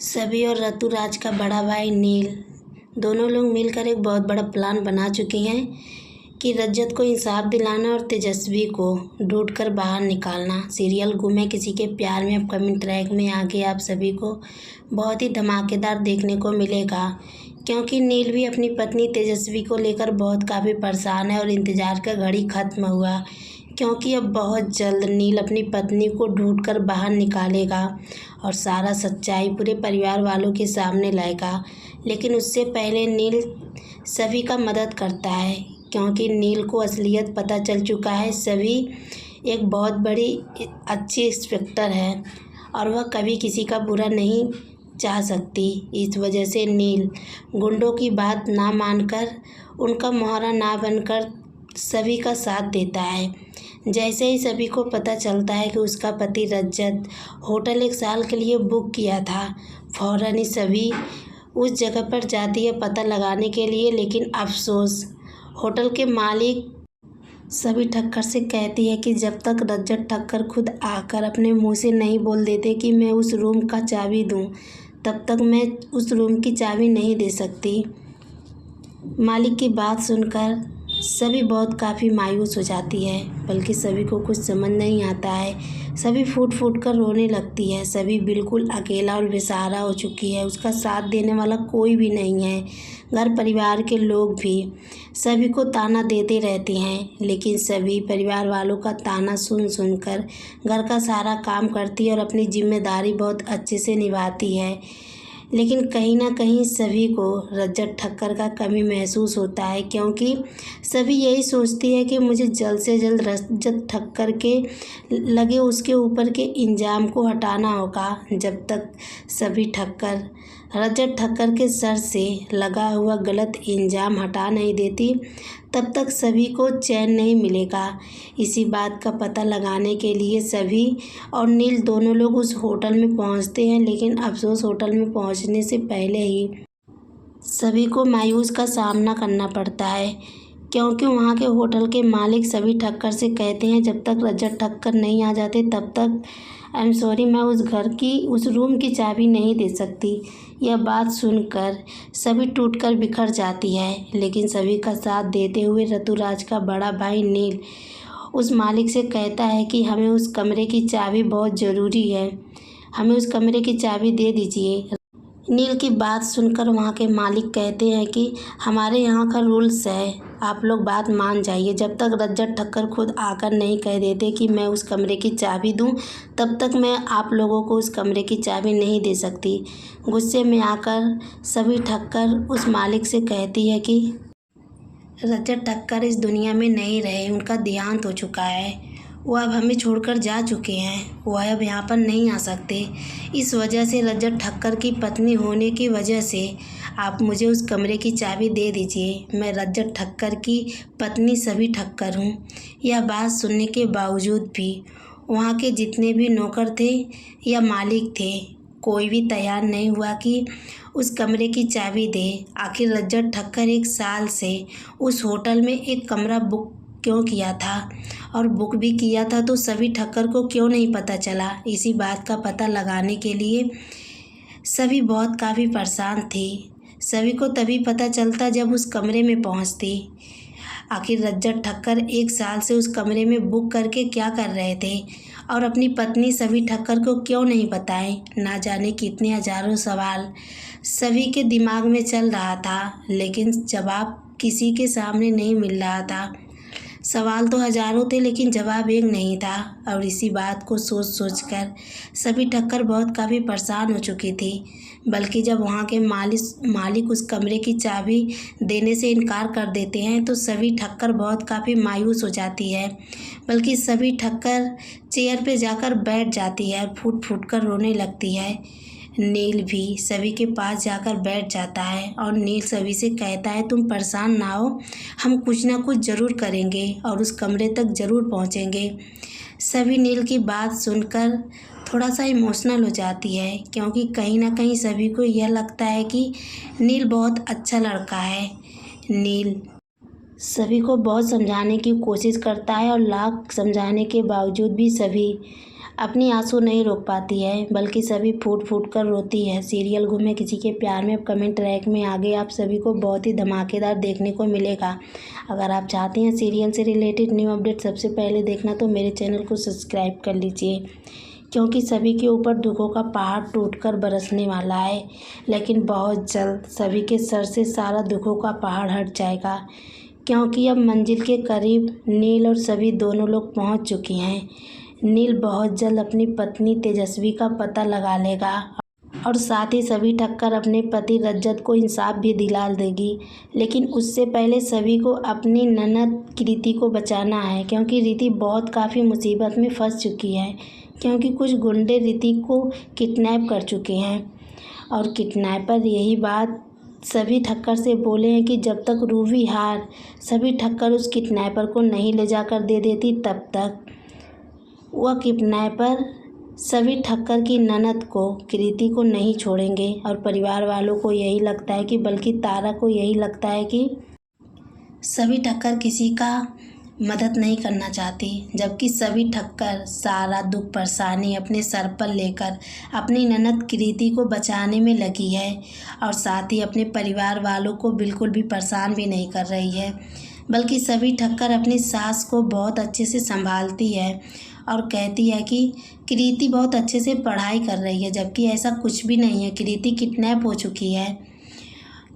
सभी और ऋतुराज का बड़ा भाई नील दोनों लोग मिलकर एक बहुत बड़ा प्लान बना चुके हैं कि रजत को इंसाफ दिलाना और तेजस्वी को ढूंढकर बाहर निकालना। सीरियल गुम है किसी के प्यार में अपकमिंग ट्रैक में आगे आप सभी को बहुत ही धमाकेदार देखने को मिलेगा, क्योंकि नील भी अपनी पत्नी तेजस्वी को लेकर बहुत काफ़ी परेशान है और इंतज़ार का घड़ी ख़त्म हुआ, क्योंकि अब बहुत जल्द नील अपनी पत्नी को ढूंढकर बाहर निकालेगा और सारा सच्चाई पूरे परिवार वालों के सामने लाएगा। लेकिन उससे पहले नील सभी का मदद करता है, क्योंकि नील को असलियत पता चल चुका है। सभी एक बहुत बड़ी अच्छी इंस्पेक्टर है और वह कभी किसी का बुरा नहीं चाह सकती। इस वजह से नील गुंडों की बात ना मानकर, उनका मोहरा ना बनकर सभी का साथ देता है। जैसे ही सभी को पता चलता है कि उसका पति रजत होटल 1 साल के लिए बुक किया था, फौरन ही सभी उस जगह पर जाती है पता लगाने के लिए। लेकिन अफसोस, होटल के मालिक सभी ठक्कर से कहती है कि जब तक रजत ठक्कर खुद आकर अपने मुंह से नहीं बोल देते कि मैं उस रूम का चाबी दूं, तब तक मैं उस रूम की चाबी नहीं दे सकती। मालिक की बात सुनकर सभी बहुत काफ़ी मायूस हो जाती है, बल्कि सभी को कुछ समझ नहीं आता है। सभी फूट फूट कर रोने लगती है। सभी बिल्कुल अकेला और बेसहारा हो चुकी है। उसका साथ देने वाला कोई भी नहीं है। घर परिवार के लोग भी सभी को ताना देते रहते हैं, लेकिन सभी परिवार वालों का ताना सुन सुनकर घर का सारा काम करती है और अपनी जिम्मेदारी बहुत अच्छे से निभाती है। लेकिन कहीं ना कहीं सभी को रजत ठक्कर का कमी महसूस होता है, क्योंकि सभी यही सोचती है कि मुझे जल्द से जल्द रजत ठक्कर के लगे उसके ऊपर के इंजाम को हटाना होगा। जब तक सभी ठक्कर रजत ठक्कर के सर से लगा हुआ गलत इंजाम हटा नहीं देती, तब तक सभी को चैन नहीं मिलेगा। इसी बात का पता लगाने के लिए सभी और नील दोनों लोग उस होटल में पहुंचते हैं। लेकिन अफसोस, होटल में पहुंचने से पहले ही सभी को मायूस का सामना करना पड़ता है, क्योंकि वहां के होटल के मालिक सभी ठक्कर से कहते हैं जब तक रजत ठक्कर नहीं आ जाते तब तक आई एम सॉरी, मैं उस रूम की चाबी नहीं दे सकती। यह बात सुनकर सभी टूटकर बिखर जाती है। लेकिन सभी का साथ देते हुए ऋतुराज का बड़ा भाई नील उस मालिक से कहता है कि हमें उस कमरे की चाबी बहुत ज़रूरी है, हमें उस कमरे की चाबी दे दीजिए। नील की बात सुनकर वहाँ के मालिक कहते हैं कि हमारे यहाँ का रूल्स है, आप लोग बात मान जाइए। जब तक रजत ठक्कर खुद आकर नहीं कह देते कि मैं उस कमरे की चाबी दूं, तब तक मैं आप लोगों को उस कमरे की चाबी नहीं दे सकती। गुस्से में आकर सभी ठक्कर उस मालिक से कहती है कि रजत ठक्कर इस दुनिया में नहीं रहे, उनका देहांत हो चुका है, वो अब हमें छोड़कर जा चुके हैं, वो अब यहाँ पर नहीं आ सकते। इस वजह से रजत ठक्कर की पत्नी होने की वजह से आप मुझे उस कमरे की चाबी दे दीजिए। मैं रजत ठक्कर की पत्नी सभी ठक्कर हूँ। यह बात सुनने के बावजूद भी वहाँ के जितने भी नौकर थे या मालिक थे, कोई भी तैयार नहीं हुआ कि उस कमरे की चाबी दे। आखिर रजत ठक्कर 1 साल से उस होटल में एक कमरा बुक क्यों किया था, और बुक भी किया था तो सभी ठक्कर को क्यों नहीं पता चला। इसी बात का पता लगाने के लिए सभी बहुत काफ़ी परेशान थी। सभी को तभी पता चलता जब उस कमरे में पहुंचती। आखिर रजत ठक्कर 1 साल से उस कमरे में बुक करके क्या कर रहे थे और अपनी पत्नी सभी ठक्कर को क्यों नहीं बताए। ना जाने कितने हजारों सवाल सभी के दिमाग में चल रहा था, लेकिन जवाब किसी के सामने नहीं मिल रहा था। सवाल तो हजारों थे, लेकिन जवाब एक नहीं था। और इसी बात को सोच सोचकर सभी ठक्कर बहुत काफ़ी परेशान हो चुकी थी। बल्कि जब वहाँ के मालिक उस कमरे की चाबी देने से इनकार कर देते हैं तो सभी ठक्कर बहुत काफ़ी मायूस हो जाती है। बल्कि सभी ठक्कर चेयर पे जाकर बैठ जाती है और फूट फूट कर रोने लगती है। नील भी सभी के पास जाकर बैठ जाता है और नील सभी से कहता है तुम परेशान ना हो, हम कुछ ना कुछ ज़रूर करेंगे और उस कमरे तक ज़रूर पहुँचेंगे। सभी नील की बात सुनकर थोड़ा सा इमोशनल हो जाती है, क्योंकि कहीं ना कहीं सभी को यह लगता है कि नील बहुत अच्छा लड़का है। नील सभी को बहुत समझाने की कोशिश करता है और लाख समझाने के बावजूद भी सभी अपनी आंसू नहीं रोक पाती है, बल्कि सभी फूट फूट कर रोती है। सीरियल गुम है किसी के प्यार में अब कमेंट रैक में आगे आप सभी को बहुत ही धमाकेदार देखने को मिलेगा। अगर आप चाहते हैं सीरियल से रिलेटेड न्यू अपडेट सबसे पहले देखना तो मेरे चैनल को सब्सक्राइब कर लीजिए, क्योंकि सभी के ऊपर दुखों का पहाड़ टूटकर बरसने वाला है। लेकिन बहुत जल्द सभी के सर से सारा दुखों का पहाड़ हट जाएगा, क्योंकि अब मंजिल के करीब नील और सभी दोनों लोग पहुंच चुकी हैं। नील बहुत जल्द अपनी पत्नी तेजस्वी का पता लगा लेगा और साथ ही सभी ठक्कर अपने पति रजत को इंसाफ भी दिला देगी। लेकिन उससे पहले सभी को अपनी ननद कृति को बचाना है, क्योंकि रीति बहुत काफ़ी मुसीबत में फंस चुकी है, क्योंकि कुछ गुंडे रीति को किडनैप कर चुके हैं। और किडनैपर यही बात सभी ठक्कर से बोले हैं कि जब तक रूबी हार सभी ठक्कर उस किडनैपर को नहीं ले जाकर दे देती, तब तक वह किडनैपर सभी ठक्कर की ननद को कृति को नहीं छोड़ेंगे। और परिवार वालों को यही लगता है कि बल्कि तारा को यही लगता है कि सभी ठक्कर किसी का मदद नहीं करना चाहती, जबकि सभी ठक्कर सारा दुख परेशानी अपने सर पर लेकर अपनी ननद कृति को बचाने में लगी है और साथ ही अपने परिवार वालों को बिल्कुल भी परेशान भी नहीं कर रही है। बल्कि सभी ठक्कर अपनी सास को बहुत अच्छे से संभालती है और कहती है कि कृति बहुत अच्छे से पढ़ाई कर रही है, जबकि ऐसा कुछ भी नहीं है। कृति किडनैप हो चुकी है,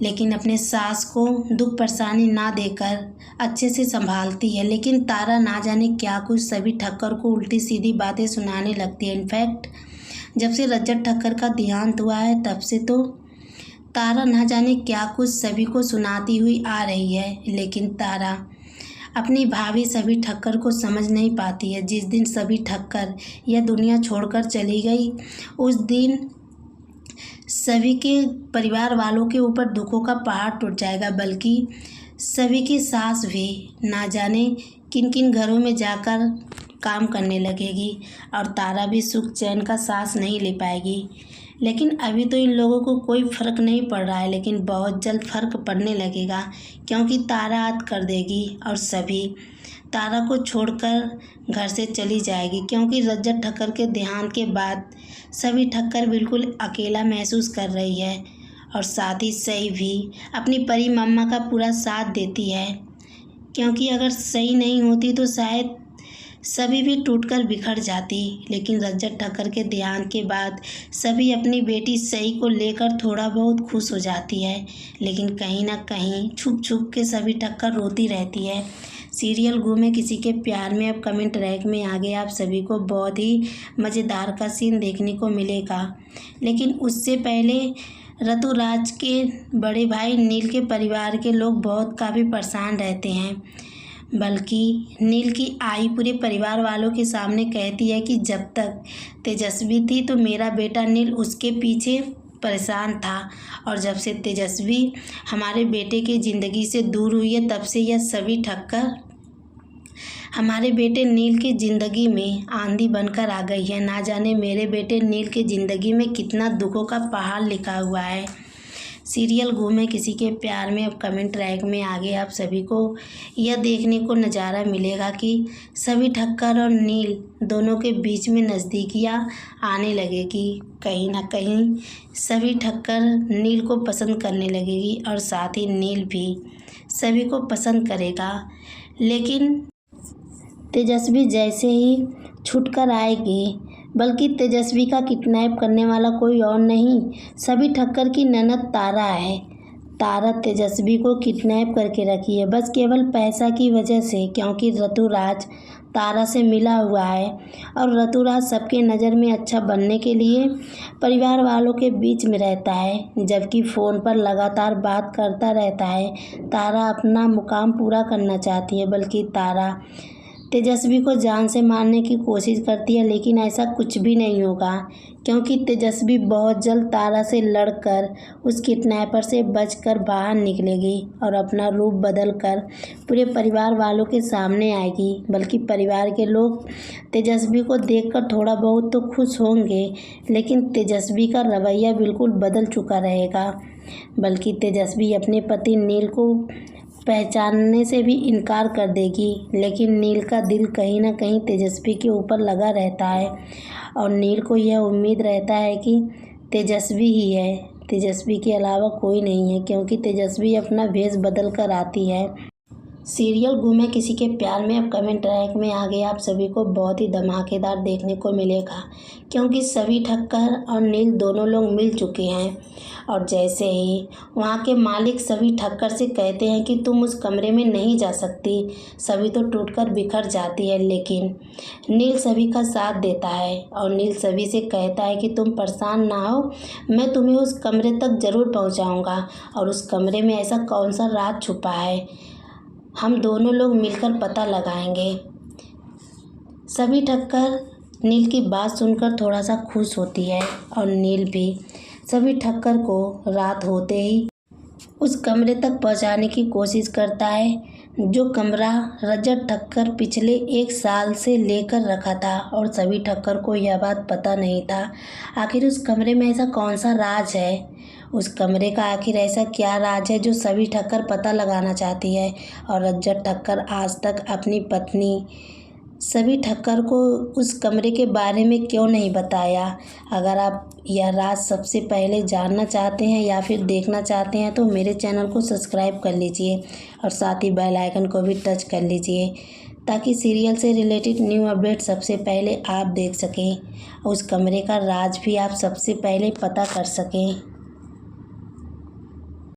लेकिन अपने सास को दुख परेशानी ना देकर अच्छे से संभालती है। लेकिन तारा ना जाने क्या कुछ सभी ठक्कर को उल्टी सीधी बातें सुनाने लगती है। इनफैक्ट जब से रजत ठक्कर का देहांत हुआ है, तब से तो तारा ना जाने क्या कुछ सभी को सुनाती हुई आ रही है। लेकिन तारा अपनी भाभी सभी ठक्कर को समझ नहीं पाती है। जिस दिन सभी ठक्कर यह दुनिया छोड़कर चली गई, उस दिन सभी के परिवार वालों के ऊपर दुखों का पहाड़ टूट जाएगा। बल्कि सभी की सास भी ना जाने किन किन घरों में जाकर काम करने लगेगी और तारा भी सुख चैन का सांस नहीं ले पाएगी। लेकिन अभी तो इन लोगों को कोई फ़र्क नहीं पड़ रहा है, लेकिन बहुत जल्द फ़र्क पड़ने लगेगा, क्योंकि तारा याद कर देगी और सभी तारा को छोड़कर घर से चली जाएगी। क्योंकि रजत ठक्कर के देहांत के बाद सभी ठक्कर बिल्कुल अकेला महसूस कर रही है और साथ ही सही भी अपनी परी मम्मा का पूरा साथ देती है, क्योंकि अगर सही नहीं होती तो शायद सभी भी टूटकर बिखर जाती। लेकिन रजत ठक्कर के देहांत के बाद सभी अपनी बेटी सही को लेकर थोड़ा बहुत खुश हो जाती है, लेकिन कहीं ना कहीं छुप छुप के सभी ठक्कर रोती रहती है। सीरियल गुम है किसी के प्यार में अब कमेंट रैक में आगे आप सभी को बहुत ही मज़ेदार का सीन देखने को मिलेगा। लेकिन उससे पहले ऋतुराज के बड़े भाई नील के परिवार के लोग बहुत काफ़ी परेशान रहते हैं। बल्कि नील की आई पूरे परिवार वालों के सामने कहती है कि जब तक तेजस्वी थी तो मेरा बेटा नील उसके पीछे परेशान था, और जब से तेजस्वी हमारे बेटे की ज़िंदगी से दूर हुई है, तब से यह सभी ठक्कर हमारे बेटे नील की ज़िंदगी में आंधी बनकर आ गई है। ना जाने मेरे बेटे नील की ज़िंदगी में कितना दुखों का पहाड़ लिखा हुआ है। सीरियल गुम है किसी के प्यार में अब कमेंट रैक में आगे आप सभी को यह देखने को नज़ारा मिलेगा कि सभी ठक्कर और नील दोनों के बीच में नज़दीकियाँ आने लगेगी। कहीं ना कहीं सभी ठक्कर नील को पसंद करने लगेगी और साथ ही नील भी सभी को पसंद करेगा। लेकिन तेजस्वी जैसे ही छूटकर आएगी, बल्कि तेजस्वी का किडनैप करने वाला कोई और नहीं, सभी ठक्कर की ननद तारा है। तारा तेजस्वी को किडनैप करके रखी है बस केवल पैसा की वजह से, क्योंकि ऋतुराज तारा से मिला हुआ है और ऋतुराज सबके नज़र में अच्छा बनने के लिए परिवार वालों के बीच में रहता है, जबकि फ़ोन पर लगातार बात करता रहता है। तारा अपना मुकाम पूरा करना चाहती है, बल्कि तारा तेजस्वी को जान से मारने की कोशिश करती है, लेकिन ऐसा कुछ भी नहीं होगा, क्योंकि तेजस्वी बहुत जल्द तारा से लड़कर उस किडनैपर से बचकर बाहर निकलेगी और अपना रूप बदलकर पूरे परिवार वालों के सामने आएगी। बल्कि परिवार के लोग तेजस्वी को देखकर थोड़ा बहुत तो खुश होंगे, लेकिन तेजस्वी का रवैया बिल्कुल बदल चुका रहेगा। बल्कि तेजस्वी अपने पति नील को पहचानने से भी इनकार कर देगी। लेकिन नील का दिल कहीं ना कहीं तेजस्वी के ऊपर लगा रहता है और नील को यह उम्मीद रहता है कि तेजस्वी ही है, तेजस्वी के अलावा कोई नहीं है, क्योंकि तेजस्वी अपना भेष बदल कर आती है। सीरियल गुम है किसी के प्यार में अब कमेंट रैंक में आगे आप सभी को बहुत ही धमाकेदार देखने को मिलेगा, क्योंकि सभी ठक्कर और नील दोनों लोग मिल चुके हैं। और जैसे ही वहाँ के मालिक सभी ठक्कर से कहते हैं कि तुम उस कमरे में नहीं जा सकती, सभी तो टूटकर बिखर जाती है, लेकिन नील सभी का साथ देता है और नील सभी से कहता है कि तुम परेशान ना हो, मैं तुम्हें उस कमरे तक ज़रूर पहुँचाऊँगा और उस कमरे में ऐसा कौन सा राज छुपा है, हम दोनों लोग मिलकर पता लगाएंगे। सभी ठक्कर नील की बात सुनकर थोड़ा सा खुश होती है और नील भी सभी ठक्कर को रात होते ही उस कमरे तक पहुंचाने की कोशिश करता है, जो कमरा रजत ठक्कर पिछले 1 साल से लेकर रखा था और सभी ठक्कर को यह बात पता नहीं था। आखिर उस कमरे में ऐसा कौन सा राज है, उस कमरे का आखिर ऐसा क्या राज है जो सभी ठक्कर पता लगाना चाहती है। और रजत ठक्कर आज तक अपनी पत्नी सभी ठक्कर को उस कमरे के बारे में क्यों नहीं बताया। अगर आप यह राज सबसे पहले जानना चाहते हैं या फिर देखना चाहते हैं तो मेरे चैनल को सब्सक्राइब कर लीजिए और साथ ही बेल आइकन को भी टच कर लीजिए, ताकि सीरियल से रिलेटेड न्यू अपडेट सबसे पहले आप देख सकें, उस कमरे का राज भी आप सबसे पहले पता कर सकें।